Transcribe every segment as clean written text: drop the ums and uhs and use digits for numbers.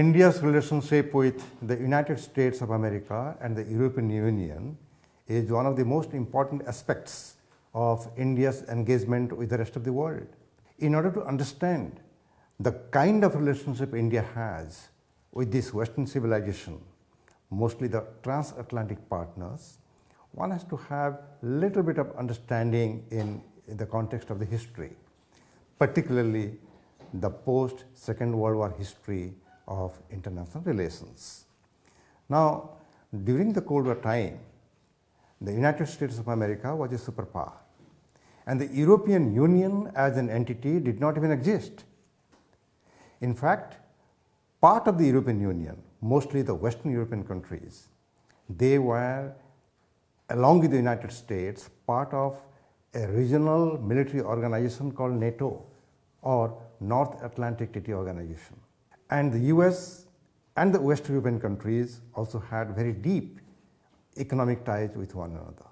India's relationship with the United States of America and the European Union is one of the most important aspects of India's engagement with the rest of the world. In order to understand the kind of relationship India has with this Western civilization, mostly the transatlantic partners, one has to have a little bit of understanding in the context of the history, particularly the post-Second World War history of international relations. Now, during the Cold War time, the United States of America was a superpower, and the European Union as an entity did not even exist. In fact, part of the European Union, mostly the Western European countries, they were, along with the United States, part of a regional military organization called NATO, or North Atlantic Treaty Organization. And the US and the West European countries also had very deep economic ties with one another.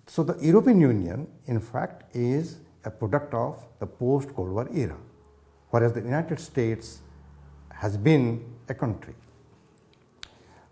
So the European Union, in fact, is a product of the post-Cold War era, whereas the United States has been a country.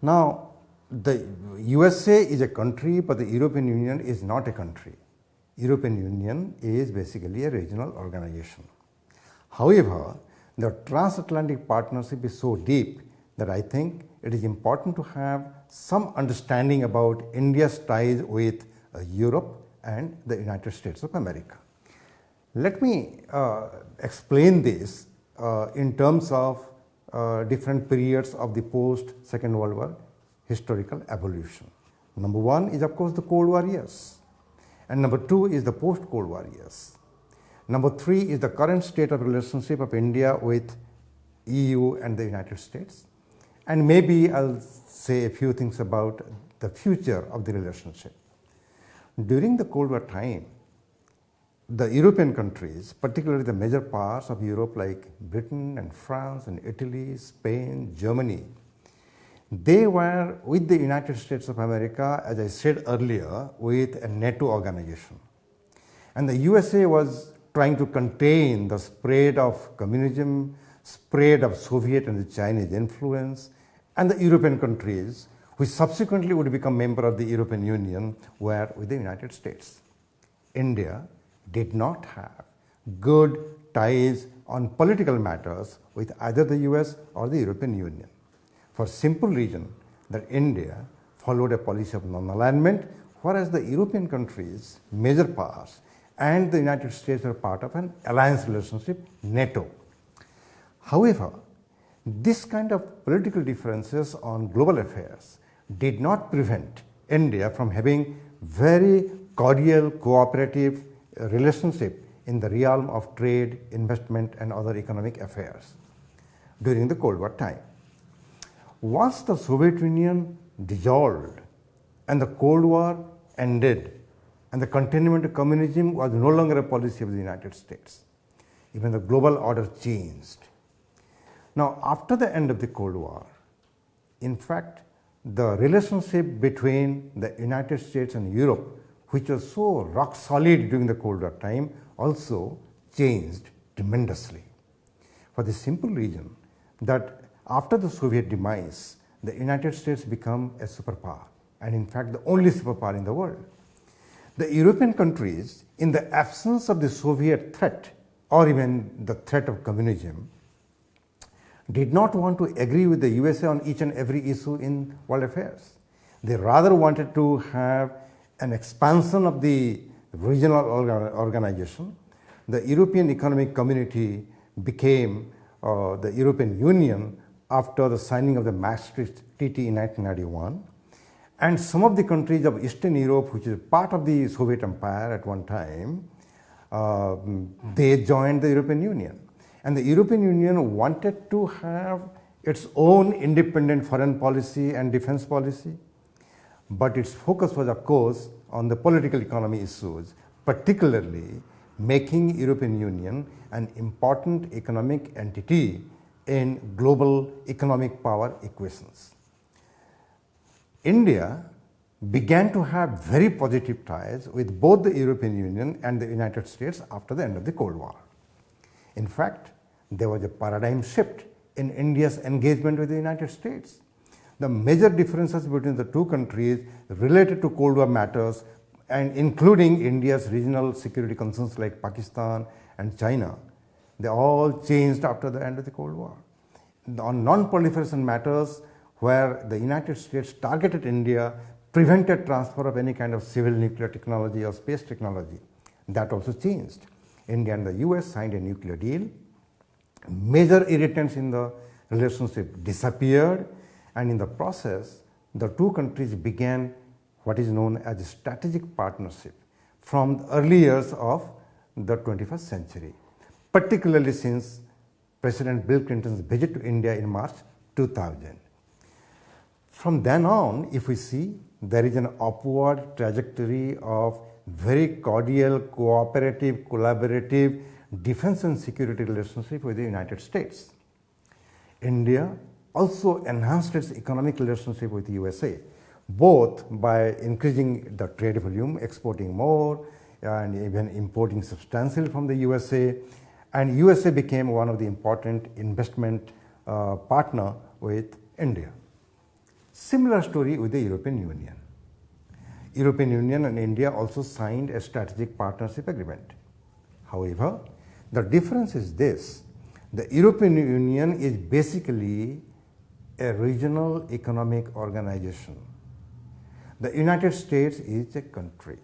Now, the USA is a country, but the European Union is not a country. European Union is basically a regional organization. However, the transatlantic partnership is so deep that I think it is important to have some understanding about India's ties with Europe and the United States of America. Let me explain this in terms of different periods of the post-Second World War historical evolution. Number one is, of course, the Cold War years, and number two is the post-Cold War years. Number three is the current state of relationship of India with EU and the United States. And maybe I'll say a few things about the future of the relationship. During the Cold War time, the European countries, particularly the major parts of Europe like Britain and France and Italy, Spain, Germany, they were with the United States of America, as I said earlier, with a NATO organization. And the USA was trying to contain the spread of communism, spread of Soviet and the Chinese influence, and the European countries, which subsequently would become member of the European Union, were with the United States. India did not have good ties on political matters with either the US or the European Union, for simple reason that India followed a policy of non-alignment, whereas the European countries, major powers, and the United States were part of an alliance relationship, NATO. However, this kind of political differences on global affairs did not prevent India from having very cordial, cooperative relationship in the realm of trade, investment, and other economic affairs during the Cold War time. Once the Soviet Union dissolved and the Cold War ended, and the containment of communism was no longer a policy of the United States, even the global order changed. Now, after the end of the Cold War, in fact, the relationship between the United States and Europe, which was so rock solid during the Cold War time, also changed tremendously. For the simple reason that after the Soviet demise, the United States became a superpower, and in fact the only superpower in the world. The European countries, in the absence of the Soviet threat or even the threat of communism, did not want to agree with the USA on each and every issue in world affairs. They rather wanted to have an expansion of the regional organization. The European Economic Community became the European Union after the signing of the Maastricht Treaty in 1991. And some of the countries of Eastern Europe, which is part of the Soviet Empire at one time, they joined the European Union. And the European Union wanted to have its own independent foreign policy and defense policy, but its focus was, of course, on the political economy issues, particularly making European Union an important economic entity in global economic power equations. India began to have very positive ties with both the European Union and the United States after the end of the Cold War. In fact, there was a paradigm shift in India's engagement with the United States. The major differences between the two countries related to Cold War matters and including India's regional security concerns like Pakistan and China, they all changed after the end of the Cold War. On non-proliferation matters, where the United States targeted India, prevented transfer of any kind of civil nuclear technology or space technology, that also changed. India and the US signed a nuclear deal. Major irritants in the relationship disappeared, and in the process, the two countries began what is known as a strategic partnership from the early years of the 21st century, particularly since President Bill Clinton's visit to India in March 2000. From then on, if we see, there is an upward trajectory of very cordial, cooperative, collaborative defense and security relationship with the United States. India also enhanced its economic relationship with the USA, both by increasing the trade volume, exporting more, and even importing substantially from the USA, and USA became one of the important investment partner with India. Similar story with the European Union. European Union and India also signed a strategic partnership agreement. However, the difference is this: the European Union is basically a regional economic organization. The United States is a country.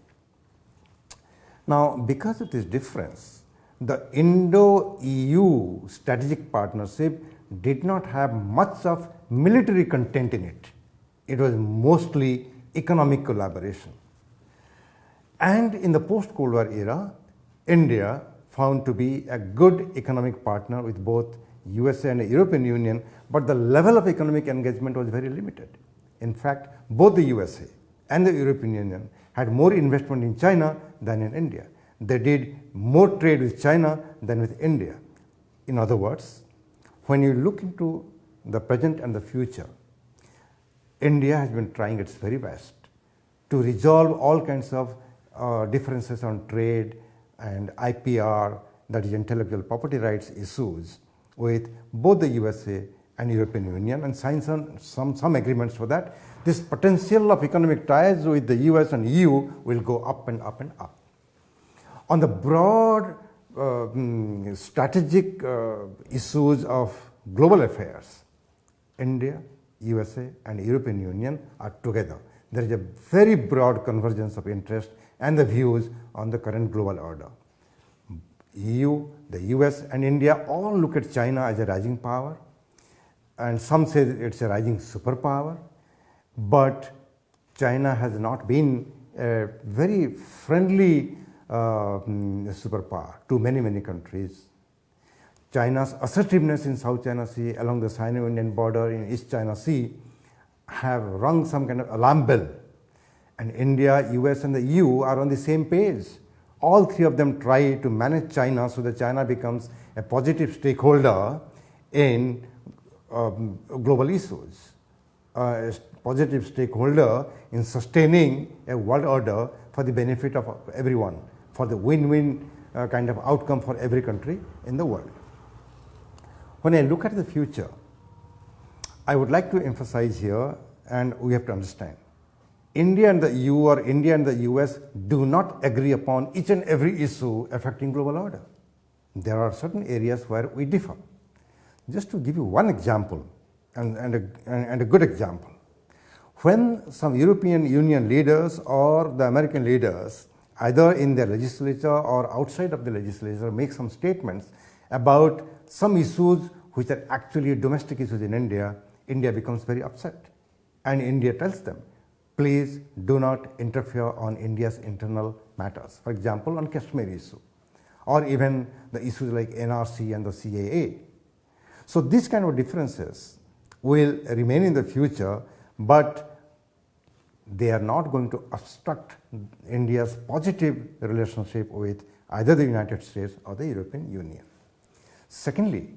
Now, because of this difference, the Indo-EU strategic partnership did not have much of military content in it. It was mostly economic collaboration. And in the post-Cold War era, India found to be a good economic partner with both USA and the European Union, but the level of economic engagement was very limited. In fact, both the USA and the European Union had more investment in China than in India. They did more trade with China than with India. In other words, when you look into the present and the future, India has been trying its very best to resolve all kinds of differences on trade and IPR, that is intellectual property rights issues, with both the USA and European Union, and sign some agreements for that. This potential of economic ties with the US and EU will go up and up and up. On the broad strategic issues of global affairs, India, USA and European Union are together. There is a very broad convergence of interest and the views on the current global order. EU, the US and India all look at China as a rising power, and some say it's a rising superpower, but China has not been a very friendly superpower to many countries. China's assertiveness in South China Sea, along the Sino-Indian border in East China Sea, have rung some kind of alarm bell. And India, US and the EU are on the same page. All three of them try to manage China so that China becomes a positive stakeholder in global issues, a positive stakeholder in sustaining a world order for the benefit of everyone, for the win-win kind of outcome for every country in the world. When I look at the future, I would like to emphasize here, and we have to understand, India and the EU or India and the US do not agree upon each and every issue affecting global order. There are certain areas where we differ. Just to give you one example, and a good example, when some European Union leaders or the American leaders, either in their legislature or outside of the legislature, make some statements about some issues which are actually domestic issues in India, India becomes very upset. And India tells them, please do not interfere on India's internal matters. For example, on Kashmir issue, or even the issues like NRC and the CAA. So these kind of differences will remain in the future, but they are not going to obstruct India's positive relationship with either the United States or the European Union. Secondly,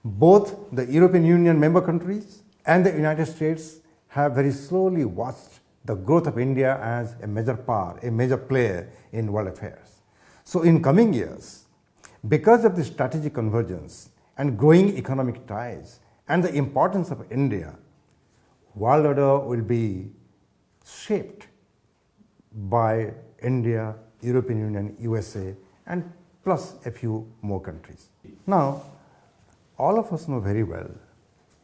both the European Union member countries and the United States have very slowly watched the growth of India as a major power, a major player in world affairs. So in coming years, because of the strategic convergence and growing economic ties and the importance of India, world order will be shaped by India, European Union, USA, and plus a few more countries. Now, all of us know very well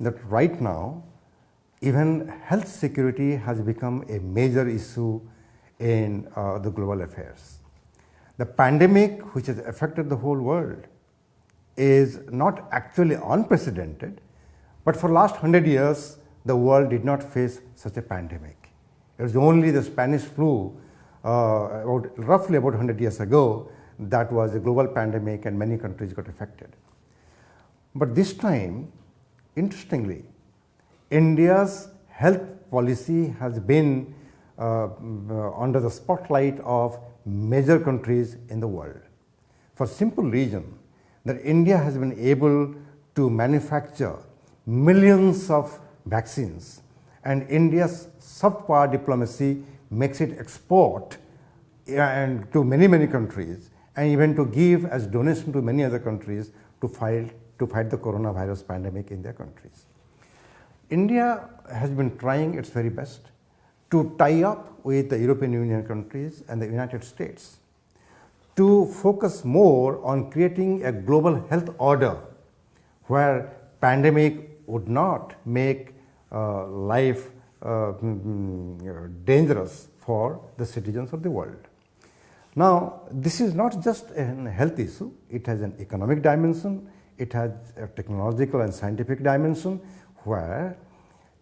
that right now, even health security has become a major issue in the global affairs. The pandemic, which has affected the whole world, is not actually unprecedented, but for the last 100 years, the world did not face such a pandemic. It was only the Spanish flu roughly about 100 years ago that was a global pandemic and many countries got affected. But this time, interestingly, India's health policy has been under the spotlight of major countries in the world. For simple reason that India has been able to manufacture millions of vaccines, and India's soft power diplomacy makes it export and to many countries, and even to give as donation to many other countries to fight the coronavirus pandemic in their countries. India has been trying its very best to tie up with the European Union countries and the United States to focus more on creating a global health order where pandemic would not make life dangerous for the citizens of the world. Now, this is not just a health issue, it has an economic dimension, it has a technological and scientific dimension where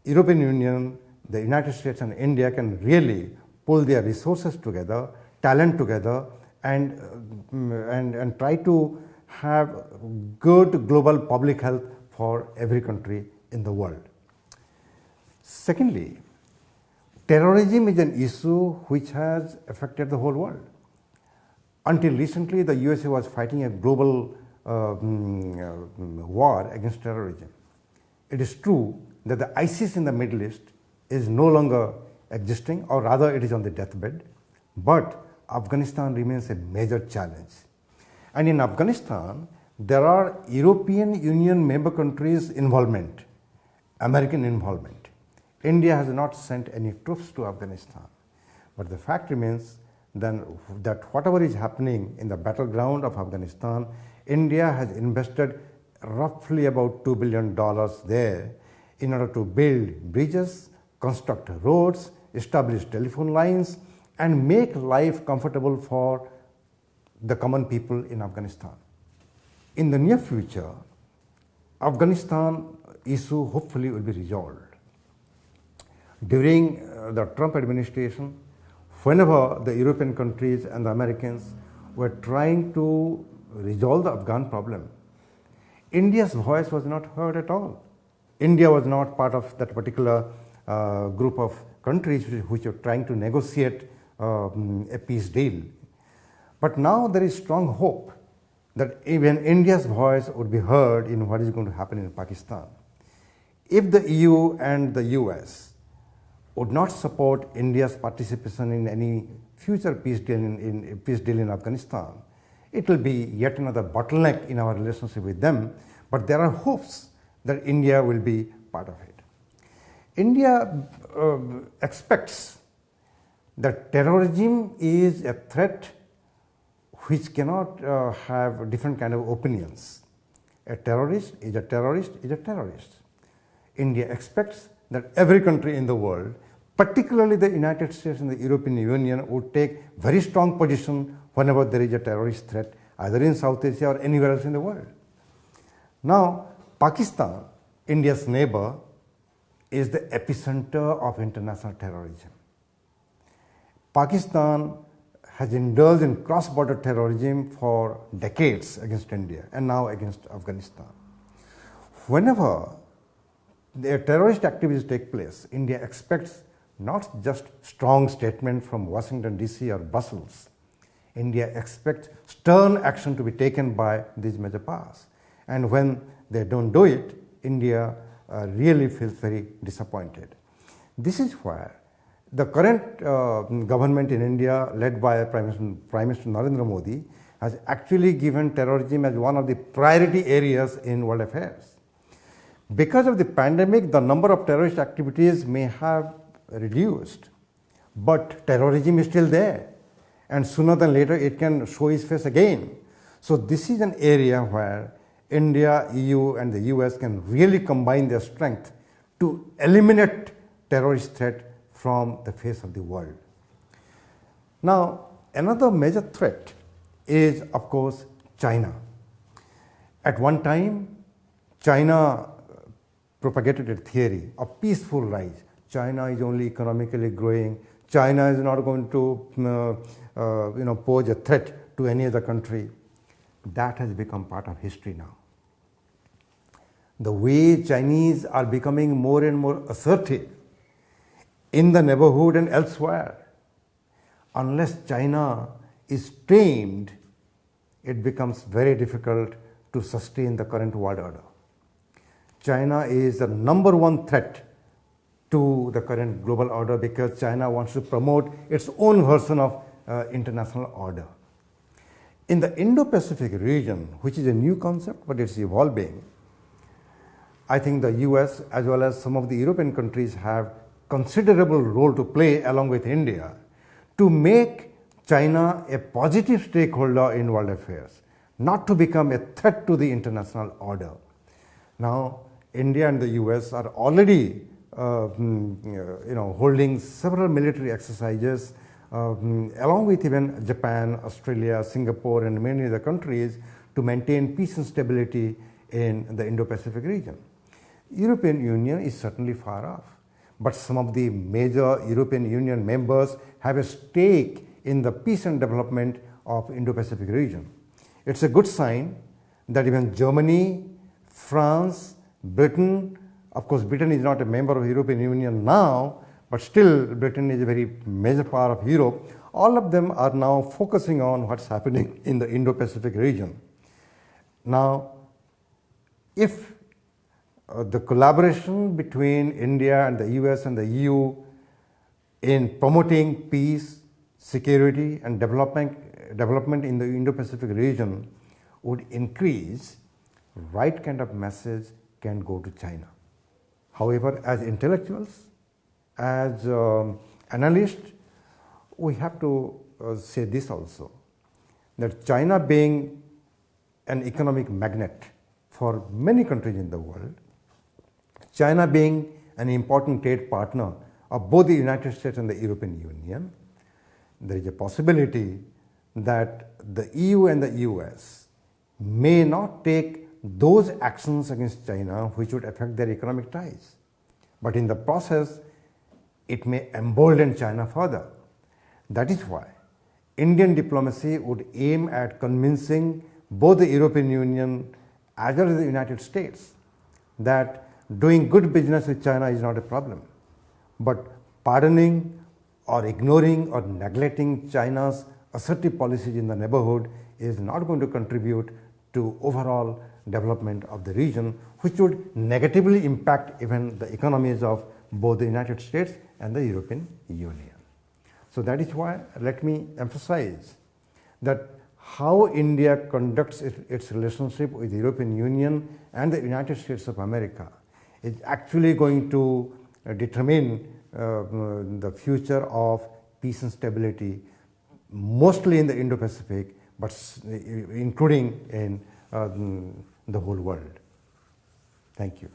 European Union, the United States and India can really pull their resources together, talent together, and try to have good global public health for every country in the world. Secondly, terrorism is an issue which has affected the whole world. Until recently, the USA was fighting a global war against terrorism. It is true that the ISIS in the Middle East is no longer existing, or rather it is on the deathbed, but Afghanistan remains a major challenge. And in Afghanistan, there are European Union member countries' involvement, American involvement. India has not sent any troops to Afghanistan, but the fact remains then that whatever is happening in the battleground of Afghanistan, India has invested roughly about $2 billion there in order to build bridges, construct roads, establish telephone lines, and make life comfortable for the common people in Afghanistan. In the near future, Afghanistan issue hopefully will be resolved. During the Trump administration, whenever the European countries and the Americans were trying to resolve the Afghan problem, India's voice was not heard at all. India was not part of that particular group of countries which were trying to negotiate a peace deal. But now there is strong hope that even India's voice would be heard in what is going to happen in Pakistan. If the EU and the US would not support India's participation in any future peace deal in Afghanistan, it will be yet another bottleneck in our relationship with them, but there are hopes that India will be part of it. India expects that terrorism is a threat which cannot have different kind of opinions. A terrorist is a terrorist is a terrorist. India expects that every country in the world, particularly the United States and the European Union, would take very strong position whenever there is a terrorist threat, either in South Asia or anywhere else in the world. Now, Pakistan, India's neighbor, is the epicenter of international terrorism. Pakistan has indulged in cross-border terrorism for decades against India and now against Afghanistan. Whenever the terrorist activities take place, India expects not just strong statement from Washington DC or Brussels. India expects stern action to be taken by these major powers. And when they don't do it, India really feels very disappointed. This is where the current government in India, led by Prime Minister Narendra Modi, has actually given terrorism as one of the priority areas in world affairs. Because of the pandemic, the number of terrorist activities may have reduced, but terrorism is still there, and sooner than later it can show its face again. So this is an area where India, EU and the US can really combine their strength to eliminate terrorist threat from the face of the world. Now, another major threat is, of course, China. At one time, China propagated a theory of peaceful rise. China is only economically growing. China is not going to pose a threat to any other country. That has become part of history now. The way Chinese are becoming more and more assertive in the neighborhood and elsewhere, unless China is tamed, it becomes very difficult to sustain the current world order. China is the number one threat to the current global order because China wants to promote its own version of international order. In the Indo-Pacific region, which is a new concept but it's evolving, I think the US as well as some of the European countries have considerable role to play along with India to make China a positive stakeholder in world affairs, not to become a threat to the international order. Now, India and the US are already holding several military exercises along with even Japan, Australia, Singapore and many other countries to maintain peace and stability in the Indo-Pacific region. European Union is certainly far off, but some of the major European Union members have a stake in the peace and development of Indo-Pacific region. It's a good sign that even Germany, France, Britain, of course Britain is not a member of the European Union now, but still Britain is a very major part of Europe. All of them are now focusing on what's happening in the Indo-Pacific region. Now, if the collaboration between India and the US and the EU in promoting peace, security and development in the Indo-Pacific region would increase, right kind of message can go to China. However, as intellectuals, as analysts, we have to say this also, that China being an economic magnet for many countries in the world, China being an important trade partner of both the United States and the European Union, there is a possibility that the EU and the US may not take those actions against China which would affect their economic ties. But in the process, it may embolden China further. That is why Indian diplomacy would aim at convincing both the European Union as well as the United States that doing good business with China is not a problem. But pardoning or ignoring or neglecting China's assertive policies in the neighborhood is not going to contribute to overall development of the region, which would negatively impact even the economies of both the United States and the European Union. So that is why let me emphasize that how India conducts its relationship with the European Union and the United States of America is actually going to determine the future of peace and stability, mostly in the Indo-Pacific, but including in the whole world. Thank you.